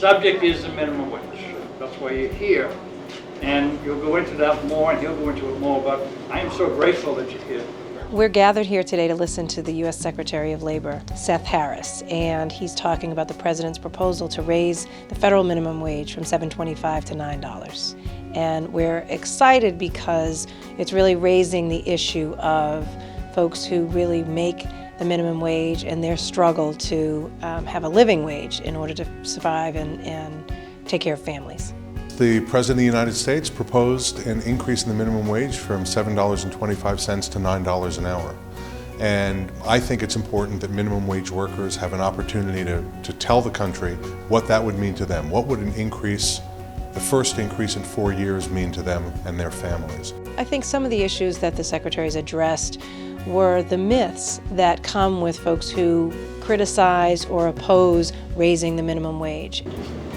subject is the minimum wage. That's why you're here. And you'll go into that more, and he'll go into it more, but I am so grateful that you're here. We're gathered here today to listen to the U.S. Secretary of Labor, Seth Harris, and he's talking about the President's proposal to raise the federal minimum wage from $7.25 to $9. And we're excited because it's really raising the issue of folks who really make the minimum wage and their struggle to have a living wage in order to survive and take care of families. The President of the United States proposed an increase in the minimum wage from $7.25 to $9 an hour. And I think it's important that minimum wage workers have an opportunity to tell the country what that would mean to them. What would an increase, the first increase in 4 years, mean to them and their families? I think some of the issues that the Secretary's addressed were the myths that come with folks who criticize or oppose raising the minimum wage.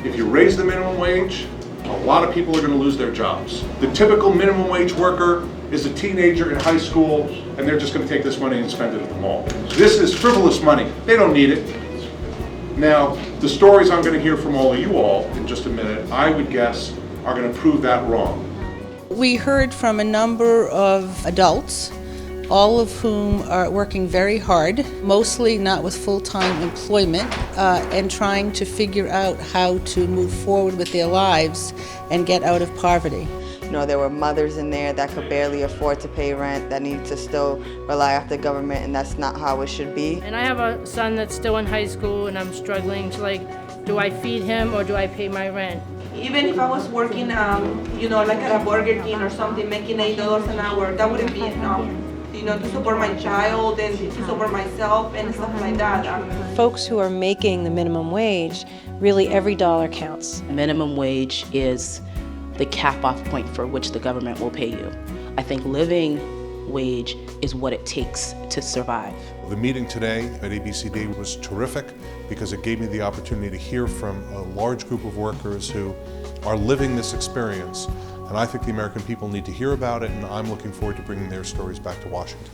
If you raise the minimum wage, a lot of people are going to lose their jobs. The typical minimum wage worker is a teenager in high school, and they're just going to take this money and spend it at the mall. This is frivolous money. They don't need it. Now, the stories I'm going to hear from all of you all in just a minute, I would guess, are going to prove that wrong. We heard from a number of adults, all of whom are working very hard, mostly not with full-time employment, and trying to figure out how to move forward with their lives and get out of poverty. You know, there were mothers in there that could barely afford to pay rent, that need to still rely on the government, and that's not how it should be. And I have a son that's still in high school, and I'm struggling to do I feed him or do I pay my rent? Even if I was working, you know, like at a Burger King or something, making $8 an hour, that wouldn't be enough. You know, to support my child and to support myself and stuff like that. Folks who are making the minimum wage, really every dollar counts. Minimum wage is the cap-off point for which the government will pay you. I think living wage is what it takes to survive. The meeting today at ABCD was terrific because it gave me the opportunity to hear from a large group of workers who are living this experience. And I think the American people need to hear about it, and I'm looking forward to bringing their stories back to Washington.